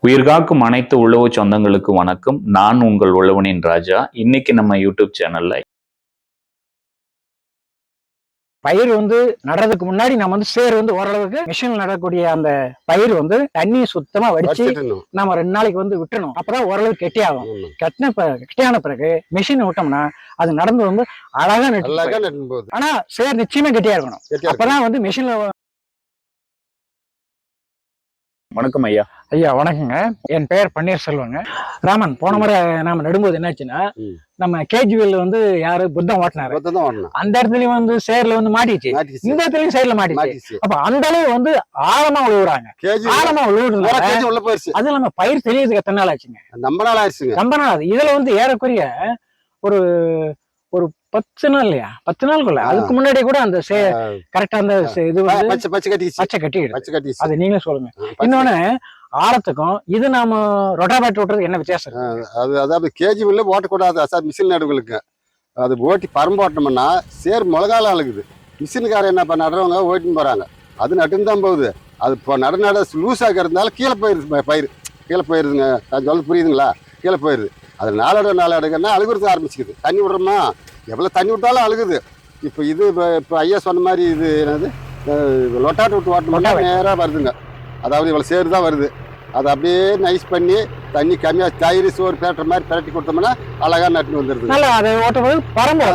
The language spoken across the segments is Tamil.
உயிர்காக்கும் அனைத்து உழவு சொந்தங்களுக்கு வணக்கம். நான் உங்கள் உழவனின் ராஜா. இன்னைக்கு நம்ம யூடியூப் சேனல்ல பயிர் நடுறதுக்கு முன்னாடி நம்ம சேர் ஓரளவுக்கு மிஷின் நடக்கூடிய அந்த பயிர் தண்ணி சுத்தமா வடிச்சு நம்ம 2 நாளைக்கு விட்டுறணும். அப்பதான் ஓரளவுக்கு கெட்டியாகும். கெட்டியான பிறகு மிஷின் விட்டோம்னா அது நடந்து அழகா நட்டு. ஆனா சேர் நிச்சயமா கெட்டியா இருக்கணும். அப்பதான் மிஷின்ல. வணக்கம் ஐயா. ஐயா வணக்கங்க. என் பெயர் பன்னீர்செல்வங்க. ராமன், போன முறை நாம நடும்போது என்னாச்சுன்னா, நம்ம கேஜ்வில் யாரு புத்தம் ஓட்டினாரு, அந்த இடத்துலயும் சேர்ல மாட்டிச்சு, இந்த இடத்துலயும் சைட்ல மாட்டிச்சு. அப்ப அந்த அளவு ஆழமா உழுவுறாங்க. ஆழமா உழுவுறது அது இல்லாம பயிர் தெரியறதுக்கு எத்தனை நாள் ஆச்சுங்க? ரொம்ப நாள் ஆகுது. இதுல ஏறக்குறைய ஒரு ஒரு 10 நாள் இல்லையா, 10 நாளுக்குள்ள. அதுக்கு முன்னாடி கூட அந்த கரெக்டா அந்த இது பச்சை கட்டி. அது நீங்களே சொல்லுங்க. இன்னொன்னு ஆழத்துக்கும் இது நாம ரொட்டாவேட்டர் ஓட்டுறது என்ன வித்தியாசம்? அதாவது கேஜிவில்ல ஓட்டக்கூடாது சார். மிஷின் நடுவுகளுக்கு அது ஓட்டி பரம்பு ஓட்டணும்னா சேர் முழகால அழுகுது. மிஷினுக்காரன் என்ன நடுறவங்க ஓட்டின்னு போறாங்க. அது நட்டுன்னு போகுது. அது இப்போ நட லூஸ் ஆகிறதுனால கீழே போயிருது. பயிர் கீழே போயிருதுங்க. சொல்ல புரியுதுங்களா? கீழே போயிருது. அது நாளடுக்குன்னா அழுகுறதுக்கு ஆரம்பிச்சுக்குது. தண்ணி விடுறோமா, எவ்வளோ தண்ணி விட்டாலும் அழுகுது. இப்போ இது இப்போ ஐயா சொன்ன மாதிரி இது என்னது லொட்டாட்டு விட்டு ஓட்டணும்னா நேராக வருதுங்க. அதாவது இவ்வளோ சேரு தான் வருது. அதை அப்படியே நைஸ் பண்ணி தண்ணி கம்மியாக தயிர் சோறு பேட்டுற மாதிரி பிரட்டி கொடுத்தோம்னா அழகா நட்டுன்னு வந்துருது. பரம்பு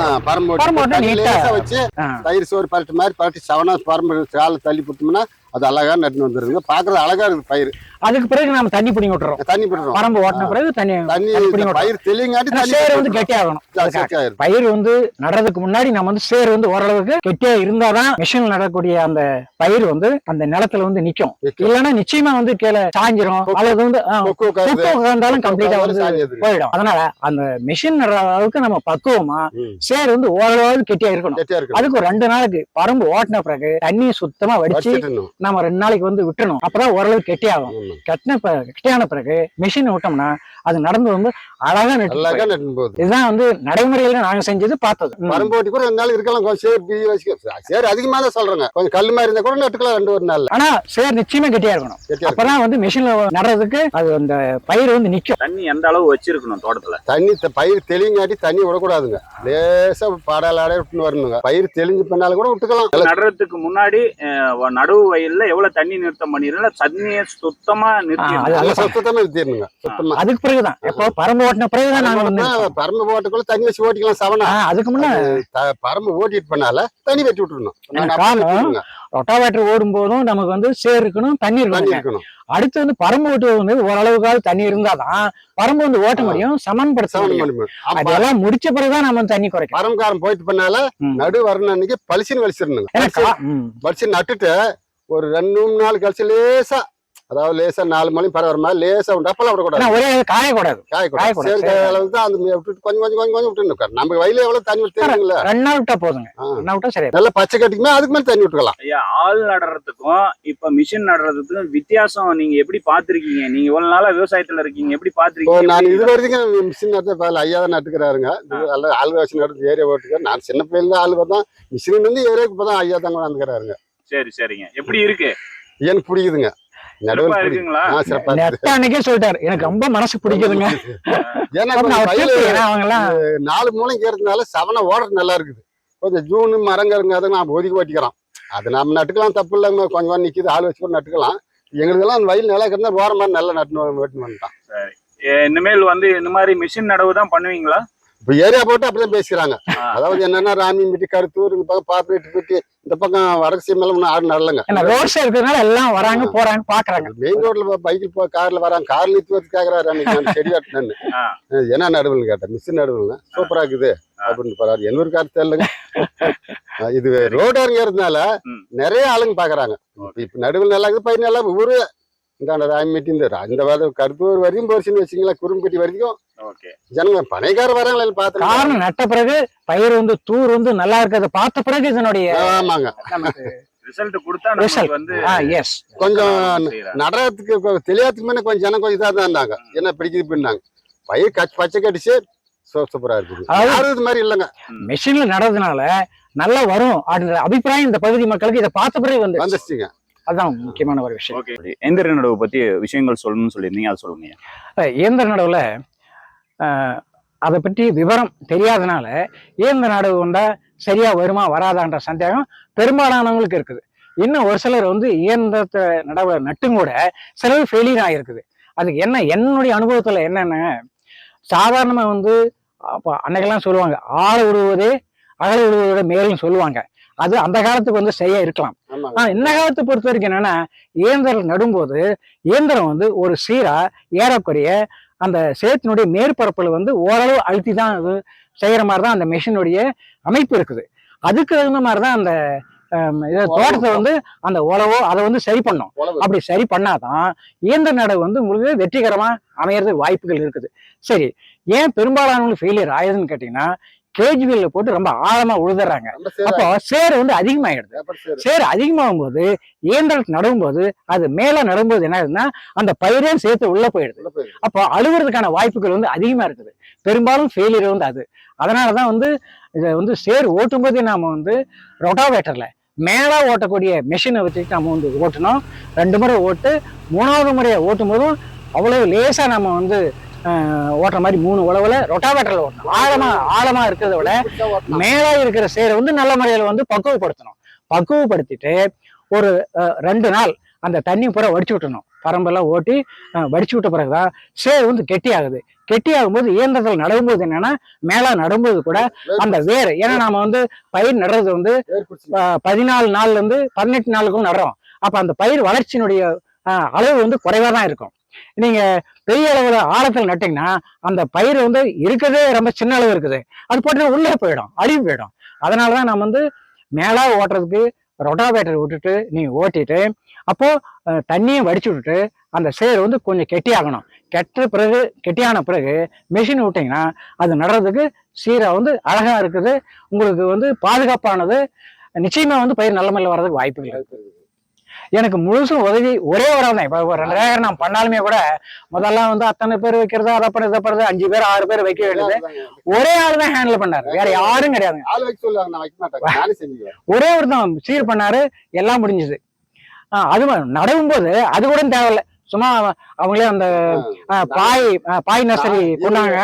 வச்சு தயிர் சோறு பரட்டு மாதிரி பரட்டி சவனா பரம்பு காலை தள்ளி கொடுத்தோம்னா அது அழகா நட்டுன்னு வந்துருதுங்க. பாக்குறது அழகா இருக்குது பயிர். அதுக்கு பிறகு நம்ம தண்ணி பிடிங்க விட்டுறோம். தண்ணி பிடிக்கிறோம். பரம்பு ஓட்டின பிறகு தண்ணி பயிர் தெளிங்காட்டி கெட்டி ஆகணும். பயிர் நடுறதுக்கு முன்னாடி நம்ம சேர் ஓரளவுக்கு கெட்டியா இருந்தாதான் மிஷின் நடக்கூடிய அந்த பயிர் அந்த நிலத்துல நிக்கும். இல்லைன்னா நிச்சயமா கீழே சாஞ்சிரும். அல்லது உட்கார்ந்தாலும் கம்ப்ளீட்டா போயிடும். அதனால அந்த மிஷின் நடுற அளவுக்கு நம்ம பக்குவமா சேர் ஓரளவு கெட்டியா இருக்கணும். அதுக்கு ஒரு 2 நாளைக்கு பரம்பு ஓட்டின பிறகு தண்ணி சுத்தமா வடிச்சு நம்ம 2 நாளைக்கு விட்டுறணும். அப்பதான் ஓரளவு கெட்டியாகும். கெட்டியான பிறகு மிஷின் விட்டோம்னா அது நடந்து அழகா நட்டு. இதுதான் நடைமுறையில நாங்க செஞ்சது பார்த்தது. பரம்பு ஓட்டி கூட 2 நாள் இருக்கலாம். சேர் அதிகமா தான் சொல்றாங்க. கொஞ்சம் கல் மாதிரி இருந்தா கூட நட்டுக்கலாம் 2 நாள். ஆனா சேர் நிச்சயமா கெட்டியா இருக்கணும். அப்பதான் மிஷின்ல நடுறதுக்கு அது அந்த பயிர் நிக்கும். தண்ணி எந்த அளவு வச்சிருக்கணும் தோட்டத்துல? தண்ணி பயிர் தெளிங்காட்டி தண்ணி விடக்கூடாதுங்க. லேசா பாடால விட்டுன்னு வரணுங்க. பயிர் தெளிஞ்சு பண்ணாலும் கூட விட்டுக்கலாம். நடுறதுக்கு முன்னாடி நடுவு வயல்ல எவ்வளவு தண்ணி நிறுத்தம் பண்ணிருந்தா தண்ணியை சுத்தமா நிறுத்திடணுங்க. சுத்தமா அதுக்கு பிறகுதான் எப்போ பரம்பு ஓட்டின பிறகுதான் நாங்க பரம்பு ஓட்டக்குள்ள தண்ணி வச்சு ஓட்டிக்கலாம். சவனா அதுக்கு முன்னாடி பரம்பு ஓட்டிட்டு பண்ணால தண்ணி வெட்டி விட்டுருணும். ரொட்டாவேட்டர் ஓடும் போதும் நமக்கு சேர் இருக்கணும், தண்ணி இருக்கணும். அடுத்து பரம்பு ஓட்டு ஓரளவுக்காவது தண்ணி இருந்தாதான் பரம்பு ஓட்ட முடியும், சமன்படுத்த முடியும். அதெல்லாம் முடிச்ச பிறகுதான் நம்ம தண்ணி குறைக்கும். பரம்புக்காரன் போயிட்டு பண்ணால நடு வரணும் அன்னைக்கு பளிச்சுன்னு வலிச்சிடணுங்க. வலிச்சு நட்டுட்டு ஒரு 2-3 நாள் கழிச்சு லேசா, அதாவது லேசா 4 மணி பரவற மாதிரி லேசா உண்டப்பெல்லாம் விடக்கூடாது. ஒரே காயக்கூடாது. அளவுக்கு தான் அந்த விட்டுட்டு கொஞ்சம் விட்டு நம்ம வயல எவ்வளவு தண்ணி விட்டுங்களா 2 நாள் விட்டா போதுங்க. 2 நாள் விட்டா சரி. நல்லா பச்சை கட்டிக்குமே அதுக்கு மேல தண்ணி விட்டுக்கலாம். ஐயா, ஆள் நடுறதுக்கும் இப்ப மிஷின் நடுறதுக்கும் வித்தியாசம் நீங்க எப்படி பாத்துருக்கீங்க? நீங்க இவ்வளவு நாளா விவசாயத்துல இருக்கீங்க, எப்படி பாத்துருக்கீங்க? நான் இது வரைக்கும் மிஷின் நட்டு ஐயா தான் நட்டுக்கிறாருங்க. ஆள் வச்சு நடுறது ஏரியா ஓட்டுக்காரு. நான் சின்ன பிள்ளைங்க ஆள் பார்த்தா மிஷின் ஏரியாவுக்கு இப்பதான் ஐயா தான் கூட வந்துக்கிறாருங்க. சரி சரிங்க. எப்படி இருக்கு? எனக்கு பிடிக்குதுங்க. சொல்லிட்டாரு, எனக்கு ரொம்ப மனசு பிடிக்குதுங்க. ஏன்னா 4 மூலம் கேறதுனால சவனை ஓடுறது நல்லா இருக்குது. கொஞ்சம் ஜூன் மரங்க நான் ஒதுக்கி ஓட்டிக்கிறோம். அது நம்ம நட்டுக்கலாம், தப்பு இல்லைங்க. கொஞ்சம் நிக்குது, ஆள் வச்சு கூட நட்டுக்கலாம். எங்களுக்கெல்லாம் அந்த வயல் நிலம் இருந்தா ஓர மாதிரி நல்லா நட்டு வந்துட்டான். இனிமேல் இந்த மாதிரி மிஷின் நடவு தான் பண்ணுவீங்களா? இப்ப ஏரியா போட்டு அப்படிதான் பேசுறாங்க. அதாவது என்னன்னா ராமிம்பட்டி, கருத்தூர், இந்த பக்கம் பாப்பரேட்டு பெட்டி, இந்த பக்கம் வடக்கு சீமெல்லாம் ஒன்னும் ஆடு நடலங்க. எல்லாம் வராங்க போறாங்க பாக்குறாங்க. மெயின் ரோட்ல பைக்கில் கார்ல வராங்க. கார்ல நிறுத்தி வச்சு கேக்குறாரு அன்னைக்கு நான் செடி வெட்டினேன்னு. என்ன நடுவுன்னு கேட்டேன். மிஷின் நடுவுங்க சூப்பரா இருக்குது அப்படின்னு போறாரு. என்னொரு கார் தெரியலங்க. இது ரோடாருங்கிறதுனால நிறைய ஆளுங்க பாக்குறாங்க. இப்ப நடுவில் நல்லா இருக்குது, பயிர் நல்லா ஊரு இந்த ராமிம்பட்டி இந்த கருத்தூர் வரைக்கும் போச்சுன்னு வச்சுங்களா, குறும்பட்டி வரைக்கும் ஜனங்க பனைக்கார வராங்களா பார்த்து. காரணம் நட்ட பிறகு பயிர் தூர் நல்லா இருக்கிறத பார்த்த பிறகு இதனுடைய ஆமாங்க ரிசல்ட் கொடுத்தா கொஞ்சம் நடறதுக்கு தெரியாதுக்கு முன்ன கொஞ்சம் ஜனம் கொஞ்சம் இதாக தான் இருந்தாங்க. என்ன பிடிக்குது பின்னாங்க. பயிர் பச்சை கட்டிச்சு சூப்பரா இருக்குது. இது மாதிரி இல்லைங்க. மிஷின்ல நடறதுனால நல்லா வரும் அப்படின்ற அபிப்பிராயம் இந்த பகுதி மக்களுக்கு இதை பார்த்த பிறகு வந்துச்சுங்க. அதுதான் முக்கியமான ஒரு விஷயம். ஓகே, எந்திர நடவு பத்தி விஷயங்கள் சொல்லணும்னு சொல்லியிருந்தீங்க, அதை சொல்லுங்க. இயந்திர நடவுல அதை பற்றி விவரம் தெரியாதனால இயந்திர நடவு வந்தா சரியா வருமா வராதான்ற சந்தேகம் பெரும்பாலானவங்களுக்கு இருக்குது. இன்னும் ஒரு சிலர் வந்து இயந்திரத்தை நடவுல நட்டும் கூட சிலர் ஃபெயிலியர் ஆகிருக்குது. அதுக்கு என்ன, என்னுடைய அனுபவத்துல என்னென்ன, சாதாரணமா வந்து அப்போ அன்னைக்கெல்லாம் சொல்லுவாங்க ஆளை விடுவதே அகல விடுவதோட மேல்னு சொல்லுவாங்க. அது அந்த காலத்துக்கு வந்து சரியா இருக்கலாம். ஆனா இந்த காலத்தை பொறுத்த வரைக்கும் என்னன்னா, இயந்திரம் நடும்போது இயந்திரம் வந்து ஒரு சீரா ஏறக்குறைய அந்த சேத்தினுடைய மேற்பரப்புல வந்து ஓரளவு அழுத்தி தான் அது செய்யற மாதிரிதான் அந்த மெஷினுடைய அமைப்பு இருக்குது. அதுக்கு தகுந்த மாதிரிதான் அந்த தோட்டத்தை வந்து அந்த உழவோ அதை வந்து சரி பண்ணும். அப்படி சரி பண்ணாதான் இயந்திர நடவு வந்து உங்களுக்கு வெற்றிகரமா அமையறதுக்கு வாய்ப்புகள் இருக்குது. சரி, ஏன் பெரும்பாலானவங்களுக்கு ஃபெயிலியர் ஆயுதுன்னு கேட்டீங்கன்னா, கேஜ்வியல்ல போட்டு ரொம்ப ஆழமா உழுதுறாங்க. அப்போ சேர் வந்து அதிகமாயிடுது. சேர் அதிகமாகும் போது இயந்திரத்தை நடுவும் போது அது மேல நடும்போது என்ன ஆகுதுன்னா அந்த பயிரே சேர்த்து உள்ள போயிடுது. அப்போ அழுகுறதுக்கான வாய்ப்புகள் வந்து அதிகமா இருக்குது. பெரும்பாலும் ஃபெயிலியர் வந்து அது. அதனாலதான் வந்து இதை வந்து சேர் ஓட்டும் போதே நாம வந்து ரொட்டாவேட்டர்ல மேல ஓட்டக்கூடிய மெஷினை வச்சுட்டு நம்ம வந்து ஓட்டணும். 2 முறை ஓட்டு 3வது முறையை ஓட்டும் போதும் அவ்வளவு லேசா நம்ம வந்து ஓட்டுற மாதிரி 3 உழவுல ரொட்டாவேட்டர்ல ஓட்டணும். ஆழமா இருக்கிறத விட மேல இருக்கிற சேரை வந்து நல்ல முறையில வந்து பக்குவப்படுத்தணும். பக்குவப்படுத்திட்டு ஒரு 2 நாள் அந்த தண்ணி பூரா வடிச்சு விட்டணும். பரம்பெல்லாம் ஓட்டி வடிச்சு விட்ட பிறகுதான் சேர் வந்து கெட்டி ஆகுது. கெட்டி ஆகும்போது இயந்திரத்தில் நடும்போது என்னன்னா, மேல நடும்போது கூட அந்த வேர், ஏன்னா நாம வந்து பயிர் நடுறது வந்து 14 நாள்ல இருந்து 18 நாளுக்கும் நடுறோம். அப்ப அந்த பயிர் வளர்ச்சியினுடைய அளவு வந்து குறைவா தான் இருக்கும். நீங்க பெரிய அளவுல ஆழத்தில் நட்டீங்கன்னா அந்த பயிர் வந்து இருக்கிறதே ரொம்ப சின்ன அளவு இருக்குது, அது போட்டு உள்ளே போயிடும், அழிவு போயிடும். அதனாலதான் நம்ம வந்து மேலா ஓட்டுறதுக்கு ரொட்டாவேட்டர் விட்டுட்டு நீங்க ஓட்டிட்டு அப்போ தண்ணியை வடிச்சு விட்டுட்டு அந்த சேர் வந்து கொஞ்சம் கெட்டியாகணும். கெட்டியான பிறகு மெஷின் விட்டீங்கன்னா அது நடுறதுக்கு சீரா வந்து அழகா இருக்குது. உங்களுக்கு வந்து பாதுகாப்பானது. நிச்சயமா வந்து பயிர் நல்ல முறையில் வர்றதுக்கு வாய்ப்புகள் இருக்குது. எனக்கு முழுசும் உதவி ஒரே ஒரு ஆள் தான். இப்போ 2 ஏக்கர் நான் பண்ணாலுமே கூட முதல்ல வந்து அத்தனை பேர் வைக்கிறது, அதை பண்ண இதை பண்ணுறது, 5 பேர் 6 பேர் வைக்க வேண்டியது ஒரே ஆள் தான் ஹேண்டில் பண்ணாரு. வேற யாரும் கிடையாது. ஒரே ஒரு தான் சீர் பண்ணாரு, எல்லாம் முடிஞ்சது. அது நடுவும் போது அது கூட தேவையில்லை. சும்மா அவங்களே அந்த பாய் நர்சரி கொண்டாங்க.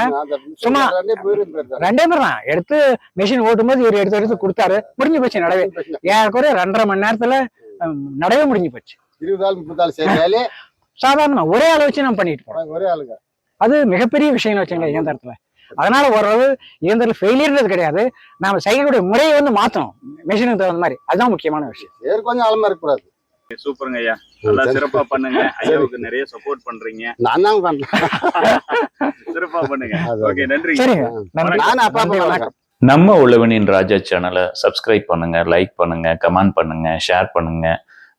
சும்மா 2 பேர் தான் எடுத்து மெஷின் ஓட்டும் போது இவர் எடுத்து கொடுத்தாரு. முடிஞ்சு போச்சு நடவே. ஏறக்குறைய 2.5 மணி நேரத்துல நடவே முடிஞ்சு போச்சு. 20 நாள் சாதாரண ஒரே ஆளை வச்சு நம்ம பண்ணிட்டு போறோம். ஒரே ஆளுங்க அது மிகப்பெரிய விஷயம் வச்சுங்களேன் இயந்திரத்துல. அதனால ஓரளவு இயந்திரத்துல ஃபெயிலியர்ன்றது கிடையாது. நாம செய்யக்கூடிய முறையை வந்து மாத்தணும் மெஷினுக்கு தகுந்த மாதிரி. அதுதான் முக்கியமான விஷயம். கொஞ்சம் ஆழமா இருக்கக்கூடாது. சூப்பருங்க ஐயா, நல்லா சிறப்பா பண்ணுங்க. ஐயாவுக்கு நிறைய சப்போர்ட் பண்றீங்க. நான் தான் பண்றேன். சிறப்பா பண்ணுங்க. ஓகே, நன்றி. நம்ம உழவனின் ராஜா சேனலை சப்ஸ்கிரைப் பண்ணுங்க, லைக் பண்ணுங்க, கமெண்ட் பண்ணுங்க, ஷேர் பண்ணுங்க.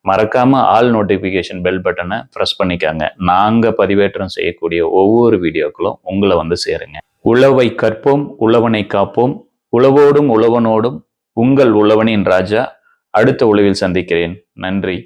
மறக்காம ஆல் நோட்டிபிகேஷன் பெல் பட்டனை ப்ரெஸ் பண்ணிக்காங்க. நாங்க பதிவேற்றம் செய்யக்கூடிய ஒவ்வொரு வீடியோக்களும் உங்களை வந்து சேருங்க. உழவை கற்போம், உழவனை காப்போம். உழவோடும் உழவனோடும் உங்கள் உழவனின் ராஜா. அடுத்த உழவில் சந்திக்கிறேன். நன்றி.